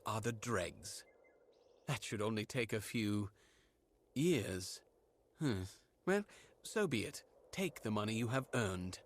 gone are the dregs. That should only take a few years. Well, so be it. Take the money you have earned.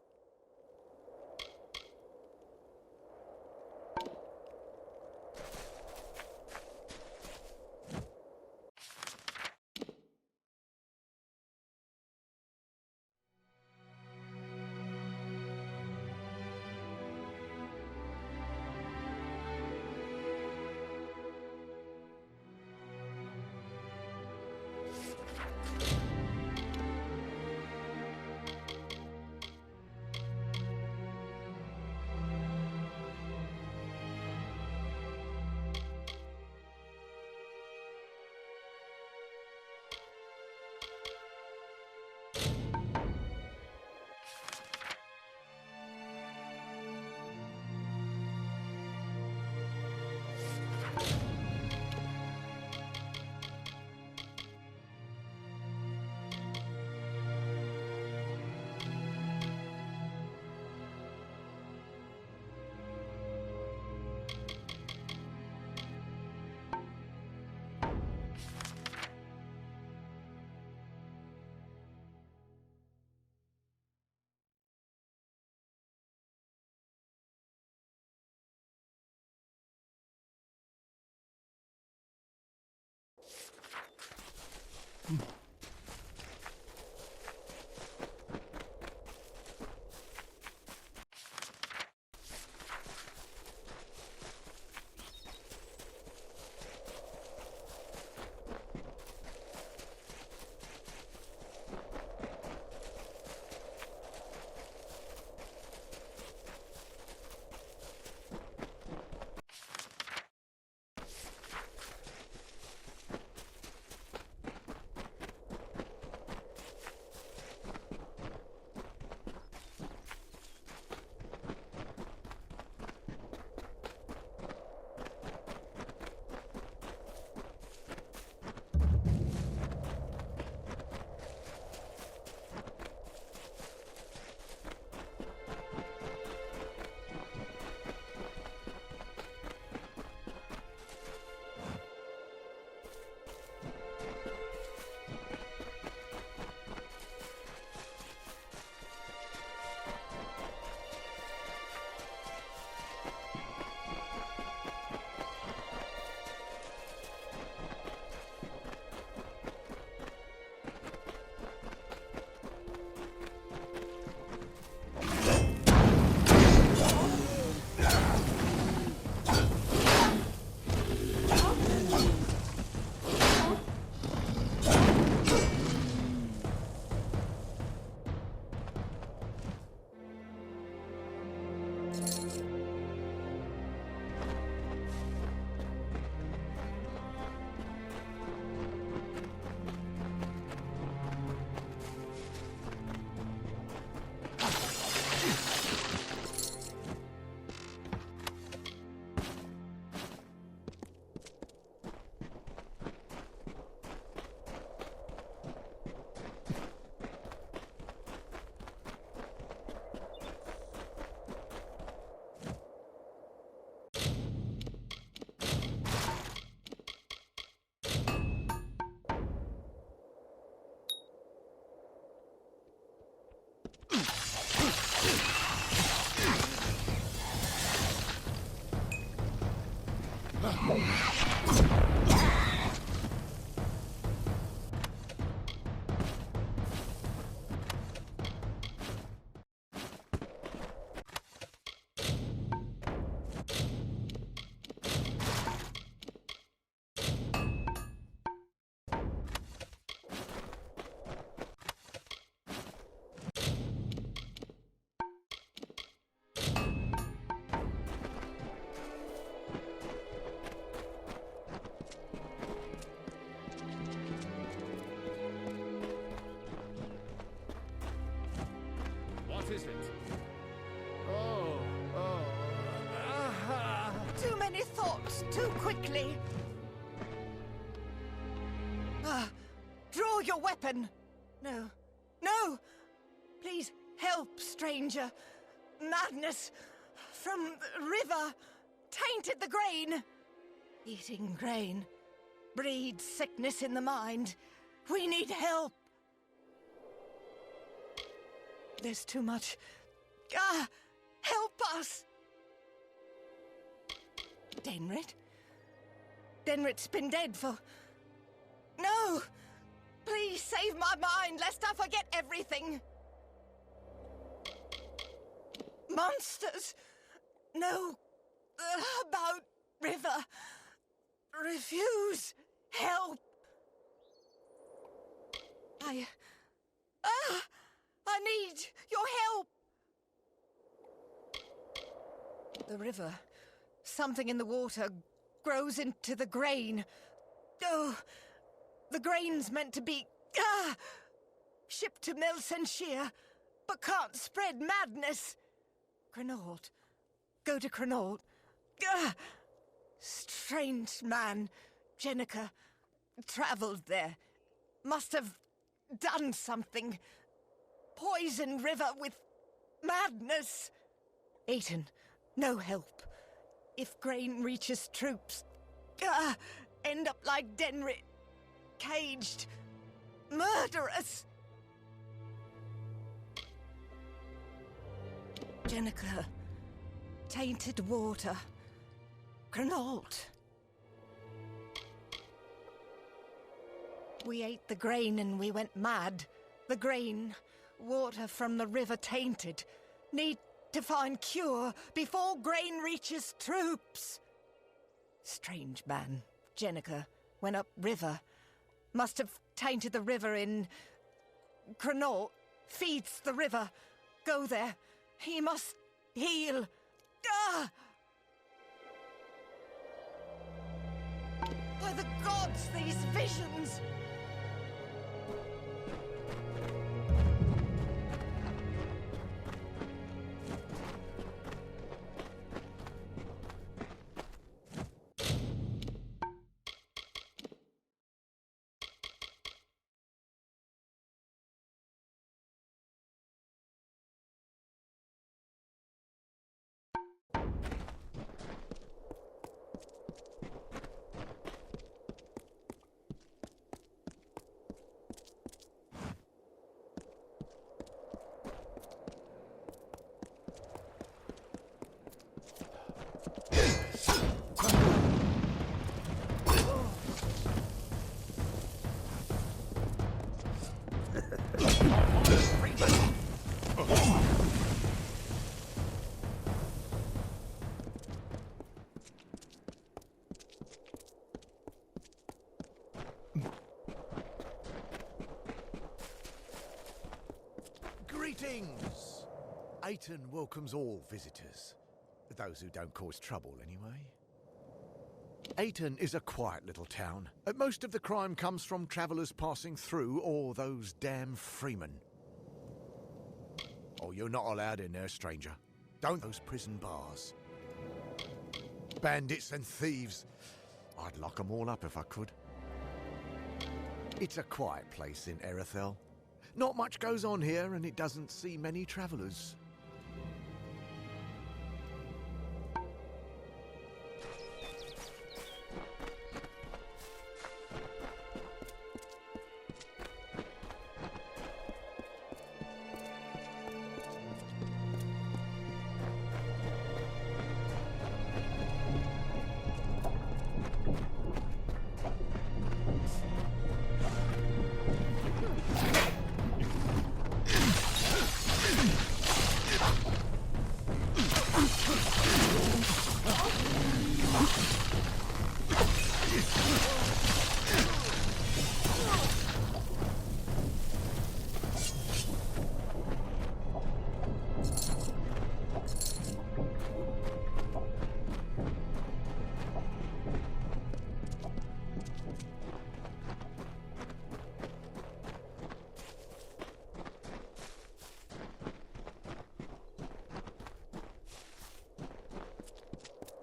is it? Too many thoughts, too quickly. Draw your weapon. No, no! Please help, stranger. Madness from the river tainted the grain. Eating grain breeds sickness in the mind. We need help. There's too much. Help us! Denrit? Denrit's been dead for... No! Please save my mind, lest I forget everything. Monsters! No. About river. Refuse. Help. I need your help. The river. Something in the water grows into the grain. Oh, the grain's meant to be shipped to Melsenshire, but can't spread madness. Crenault. Go to Crenault. Strange man. Jenica travelled there. Must have done something. Poisoned river with madness. Aiton, no help. If grain reaches troops, end up like Denrit. Caged. Murderous. Jenica. Tainted water. Crenault. We ate the grain and we went mad. The grain, water from the river tainted. Need to find cure before grain reaches troops. Strange man, Jenica, went up river. Must have tainted the river in... Crenault feeds the river. Go there. He must heal. By the gods, these visions! Greetings! Aiton welcomes all visitors. Those who don't cause trouble, anyway. Aiton is a quiet little town. Most of the crime comes from travellers passing through, or those damn freemen. Oh, you're not allowed in there, stranger. Don't those prison bars. Bandits and thieves. I'd lock them all up if I could. It's a quiet place in Erethel. Not much goes on here, and it doesn't see many travellers.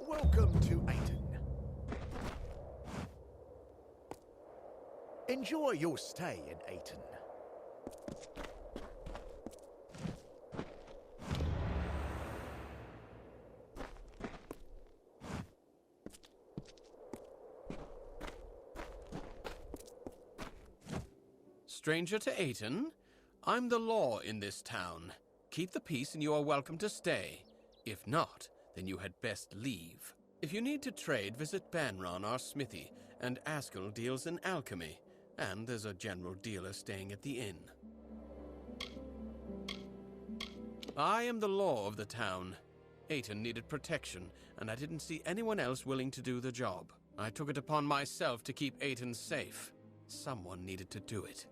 Welcome to Aiton. Enjoy your stay in Aiton. Stranger to Aiton, I'm the law in this town. Keep the peace and you are welcome to stay. If not, then you had best leave. If you need to trade, visit Banron, our smithy, and Askell deals in alchemy. And there's a general dealer staying at the inn. I am the law of the town. Aiton needed protection, and I didn't see anyone else willing to do the job. I took it upon myself to keep Aiton safe. Someone needed to do it.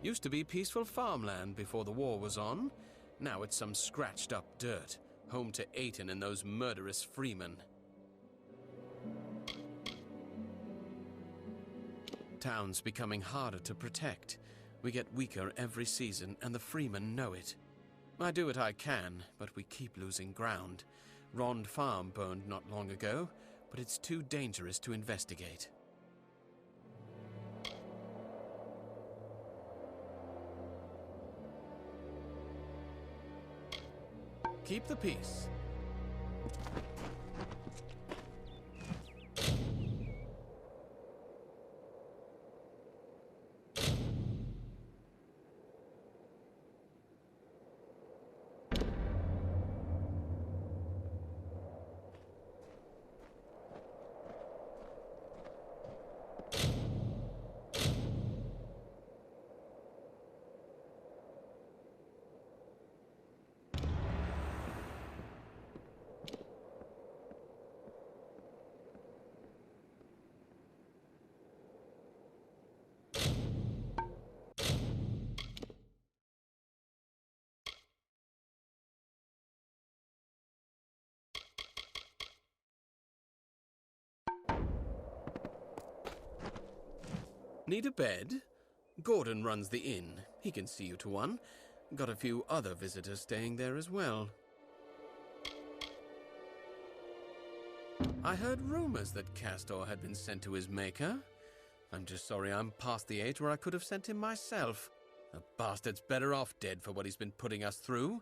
Used to be peaceful farmland before the war was on. Now it's some scratched-up dirt, home to Aiton and those murderous freemen. Town's becoming harder to protect. We get weaker every season, and the freemen know it. I do what I can, but we keep losing ground. Rond Farm burned not long ago, but it's too dangerous to investigate. Keep the peace. Need a bed? Gordon runs the inn. He can see you to one. Got a few other visitors staying there as well. I heard rumors that Castor had been sent to his maker. I'm just sorry I'm past the age where I could have sent him myself. The bastard's better off dead for what he's been putting us through.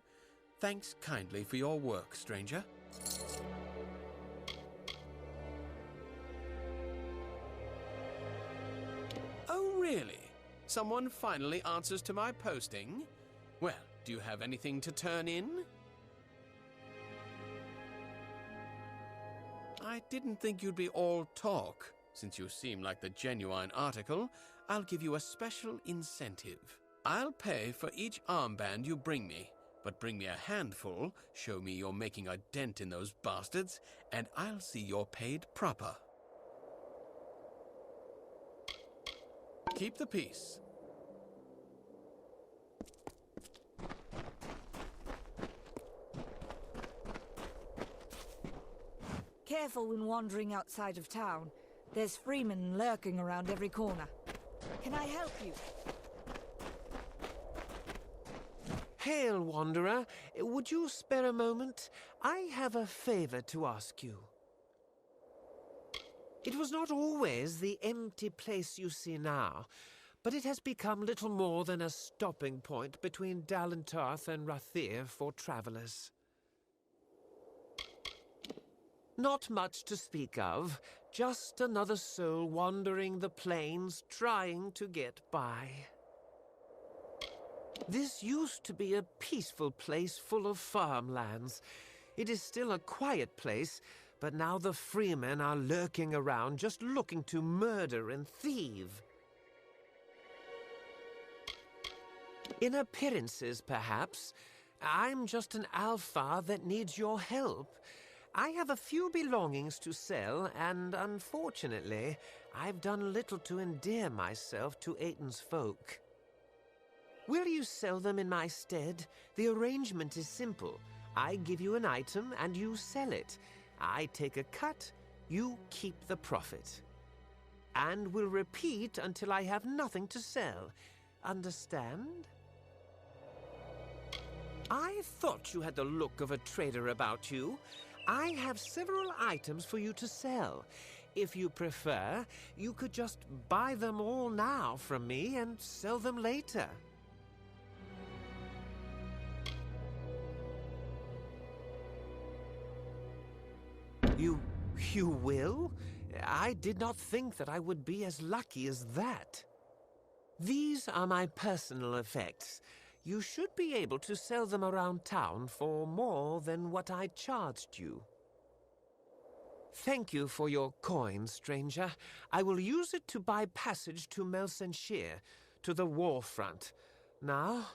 Thanks kindly for your work, stranger. Oh, really? Someone finally answers to my posting? Well, do you have anything to turn in? I didn't think you'd be all talk. Since you seem like the genuine article, I'll give you a special incentive. I'll pay for each armband you bring me, but bring me a handful, show me you're making a dent in those bastards, and I'll see you're paid proper. Keep the peace. Careful when wandering outside of town. There's freemen lurking around every corner. Can I help you? Hail, Wanderer. Would you spare a moment? I have a favor to ask you. It was not always the empty place you see now, but it has become little more than a stopping point between Dalentarth and Rathir for travelers. Not much to speak of, just another soul wandering the plains trying to get by. This used to be a peaceful place full of farmlands. It is still a quiet place, but now the freemen are lurking around just looking to murder and thieve. In appearances, perhaps, I'm just an alpha that needs your help. I have a few belongings to sell, and unfortunately, I've done little to endear myself to Aiton's folk. Will you sell them in my stead? The arrangement is simple. I give you an item, and you sell it. I take a cut, you keep the profit. And will repeat until I have nothing to sell. Understand? I thought you had the look of a trader about you. I have several items for you to sell. If you prefer, you could just buy them all now from me and sell them later. You will? I did not think that I would be as lucky as that. These are my personal effects. You should be able to sell them around town for more than what I charged you. Thank you for your coin, stranger. I will use it to buy passage to Melsenshire, to the war front. Now,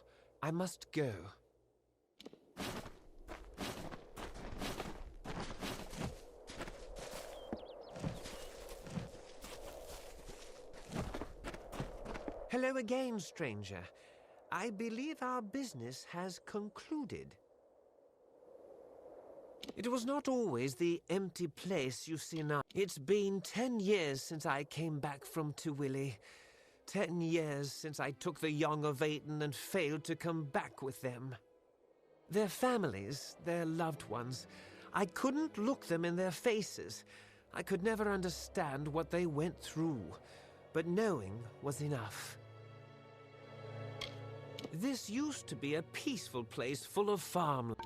I must go. Hello again, stranger. I believe our business has concluded. It was not always the empty place you see now. It's been 10 years since I came back from Tywilly. 10 years since I took the young of Aiden and failed to come back with them. Their families, their loved ones, I couldn't look them in their faces. I could never understand what they went through, but knowing was enough. This used to be a peaceful place full of farmland.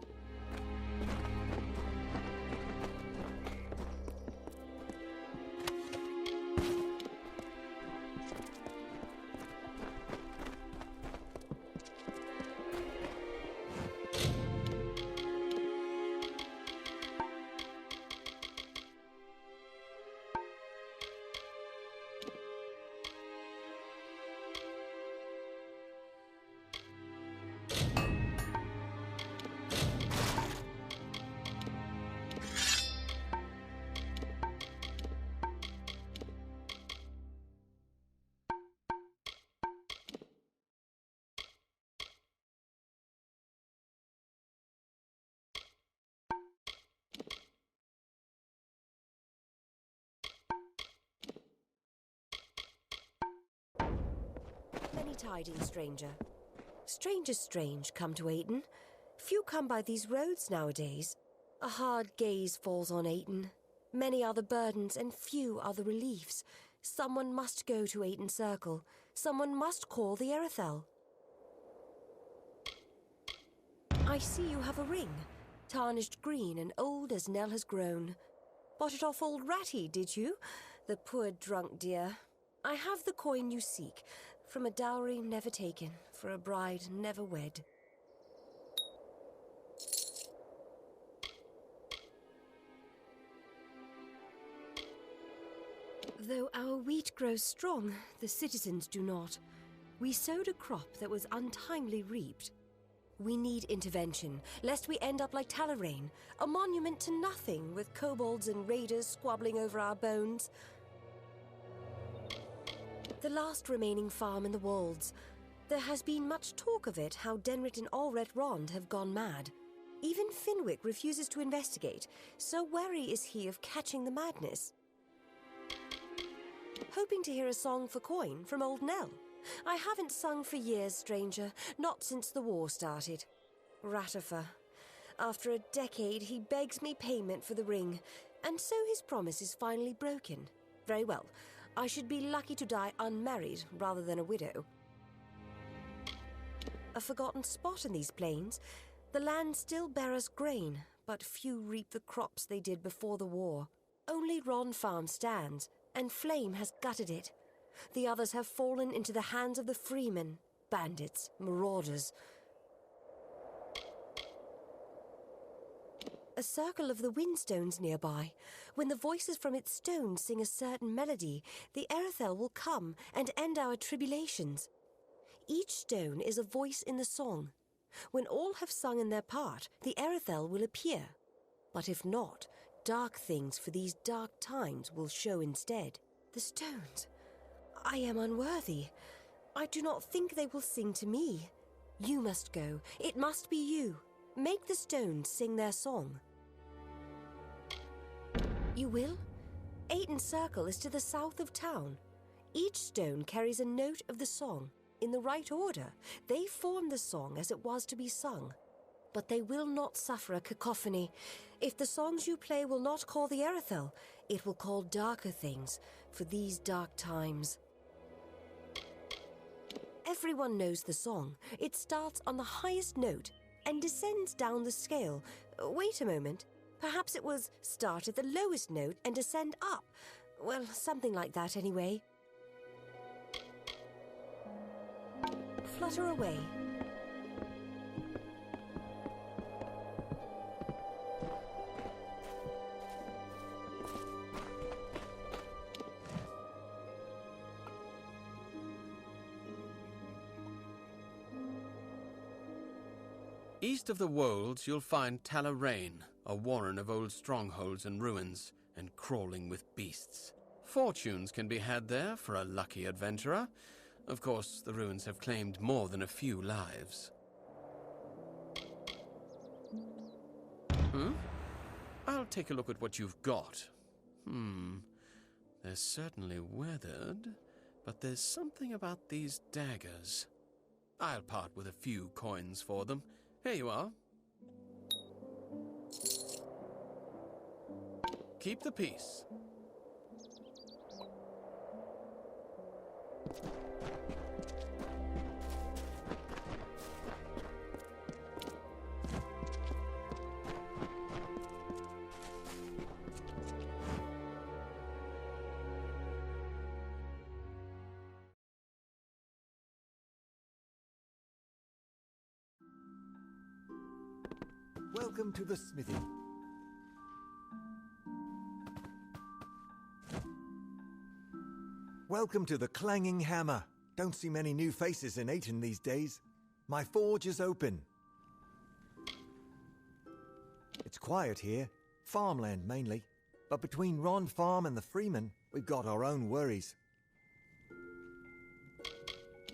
Many tidings, stranger. Strangers strange come to Ayton. Few come by these roads nowadays. A hard gaze falls on Ayton. Many are the burdens and few are the reliefs. Someone must go to Ayton Circle. Someone must call the Erethel. I see you have a ring, tarnished green and old as Nell has grown. Bought it off old Ratty, did you? The poor drunk dear. I have the coin you seek, from a dowry never taken, for a bride never wed. Though our wheat grows strong, the citizens do not. We sowed a crop that was untimely reaped. We need intervention, lest we end up like Talarain, a monument to nothing, with kobolds and raiders squabbling over our bones. The last remaining farm in the Wolds. There has been much talk of it, how Denrit and Allred Rond have gone mad. Even Finwick refuses to investigate, so wary is he of catching the madness. Hoping to hear a song for coin from old Nell. I haven't sung for years, stranger, not since the war started. Ratifer. After a decade, he begs me payment for the ring, and so his promise is finally broken. Very well. I should be lucky to die unmarried rather than a widow. A forgotten spot in these plains. The land still bears grain, but few reap the crops they did before the war. Only Ron Farm stands, and Flame has gutted it. The others have fallen into the hands of the freemen, bandits, marauders. A circle of the windstones nearby. When the voices from its stones sing a certain melody, the Erethel will come and end our tribulations. Each stone is a voice in the song. When all have sung in their part, the Erethel will appear. But if not, dark things for these dark times will show instead. The stones. I am unworthy. I do not think they will sing to me. You must go. It must be you. Make the stones sing their song. You will? Ayton Circle is to the south of town. Each stone carries a note of the song. In the right order, they form the song as it was to be sung. But they will not suffer a cacophony. If the songs you play will not call the Erethel, it will call darker things for these dark times. Everyone knows the song. It starts on the highest note and descends down the scale. Wait a moment. Perhaps it was start at the lowest note and descend up. Well, something like that anyway. Flutter away. East of the Wolds, you'll find Talarain, a warren of old strongholds and ruins, and crawling with beasts. Fortunes can be had there for a lucky adventurer. Of course, the ruins have claimed more than a few lives. I'll take a look at what you've got. They're certainly weathered, but there's something about these daggers. I'll part with a few coins for them. Here you are. Keep the peace. Welcome to the smithy. Welcome to the clanging hammer. Don't see many new faces in Ayton these days. My forge is open. It's quiet here, farmland mainly. But between Ron Farm and the Freemen, we've got our own worries.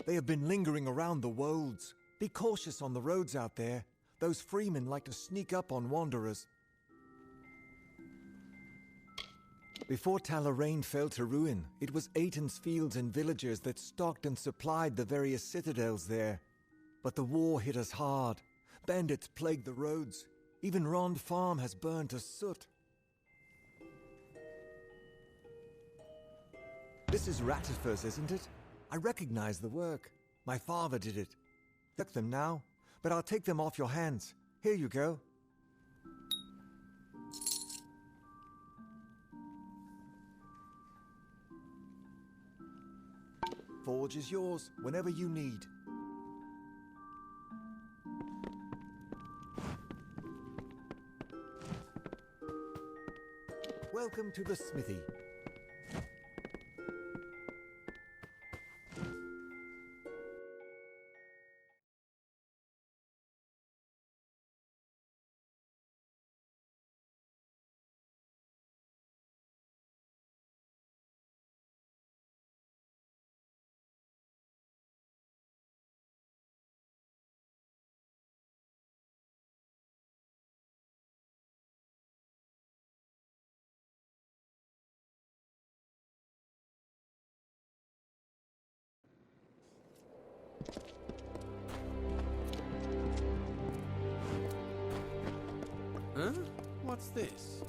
They have been lingering around the wolds. Be cautious on the roads out there. Those Freemen like to sneak up on wanderers. Before Talarain fell to ruin, it was Ayton's fields and villagers that stocked and supplied the various citadels there. But the war hit us hard. Bandits plagued the roads. Even Rond Farm has burned to soot. This is Ratifer's, isn't it? I recognize the work. My father did it. Took them now, but I'll take them off your hands. Here you go. Forge is yours whenever you need. Welcome to the smithy. Huh? What's this?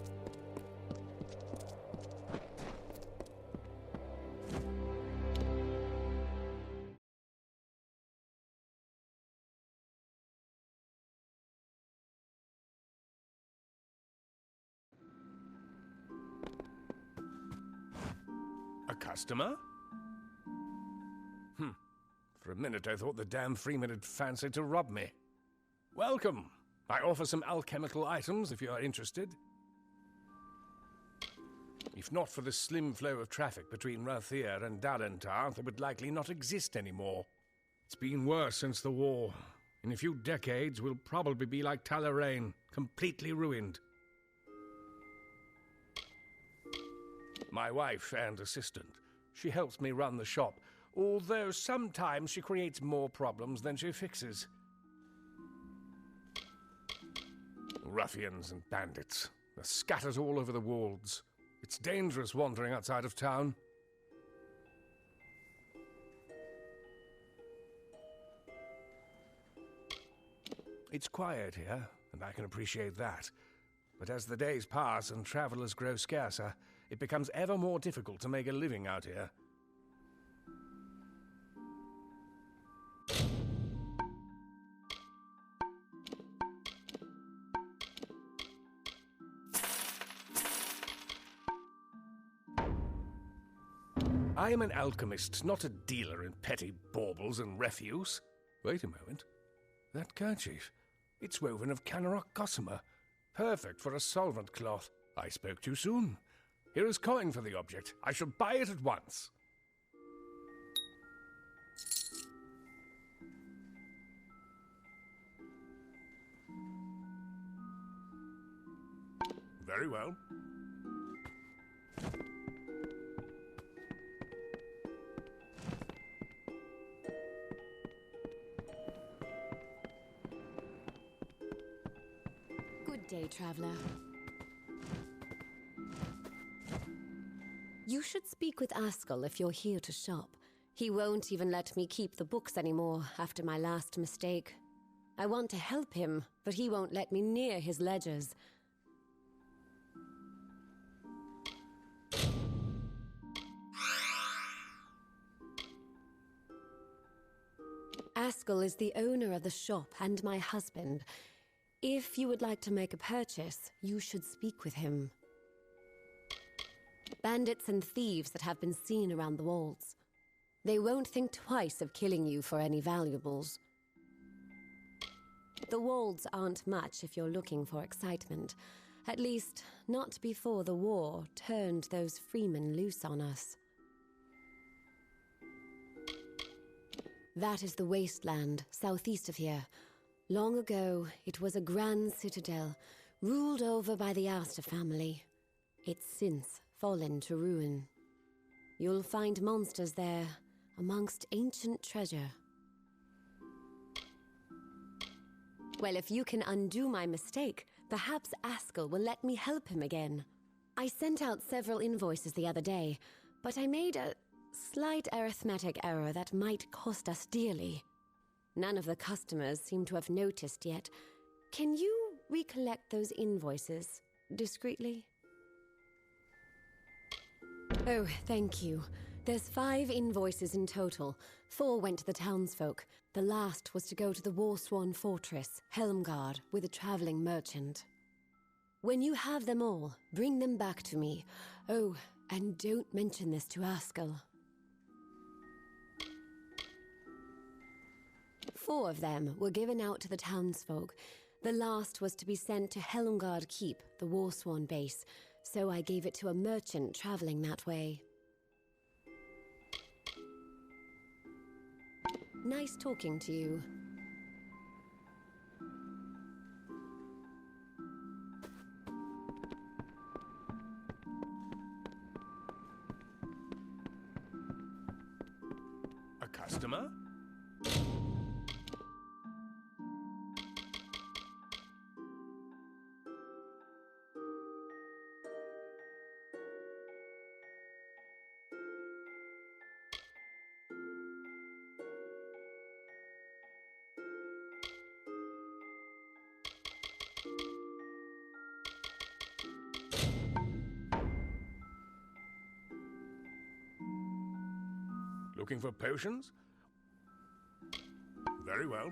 A customer? For a minute I thought the damn Freeman had fancied to rob me. Welcome. I offer some alchemical items if you are interested. If not for the slim flow of traffic between Rathier and Dalentar, they would likely not exist anymore. It's been worse since the war. In a few decades, we'll probably be like Talarain, completely ruined. My wife and assistant. She helps me run the shop, although sometimes she creates more problems than she fixes. Ruffians and bandits. They're scattered all over the wolds. It's dangerous wandering outside of town. It's quiet here, and I can appreciate that. But as the days pass and travelers grow scarcer, it becomes ever more difficult to make a living out here. I am an alchemist, not a dealer in petty baubles and refuse. Wait a moment. That kerchief. It's woven of Canarok gossamer. Perfect for a solvent cloth. I spoke too soon. Here is coin for the object. I shall buy it at once. Very well. Good day, traveler. You should speak with Askell if you're here to shop. He won't even let me keep the books anymore after my last mistake. I want to help him, but he won't let me near his ledgers. Askell is the owner of the shop and my husband. If you would like to make a purchase, you should speak with him. Bandits and thieves that have been seen around the walls. They won't think twice of killing you for any valuables. The Wolds aren't much if you're looking for excitement. At least, not before the war turned those freemen loose on us. That is the wasteland, southeast of here. Long ago, it was a grand citadel, ruled over by the Astor family. It's since fallen to ruin. You'll find monsters there, amongst ancient treasure. Well, if you can undo my mistake, perhaps Askell will let me help him again. I sent out several invoices the other day, but I made a slight arithmetic error that might cost us dearly. None of the customers seem to have noticed yet. Can you recollect those invoices discreetly? Oh, thank you. There's 5 invoices in total. 4 went to the townsfolk. The last was to go to the Warsworn Fortress, Helmgard, with a traveling merchant. When you have them all, bring them back to me. Oh, and don't mention this to Askell. 4 of them were given out to the townsfolk. The last was to be sent to Helmgard Keep, the Warsworn base, so I gave it to a merchant traveling that way. Nice talking to you. A customer? Looking for potions? Very well.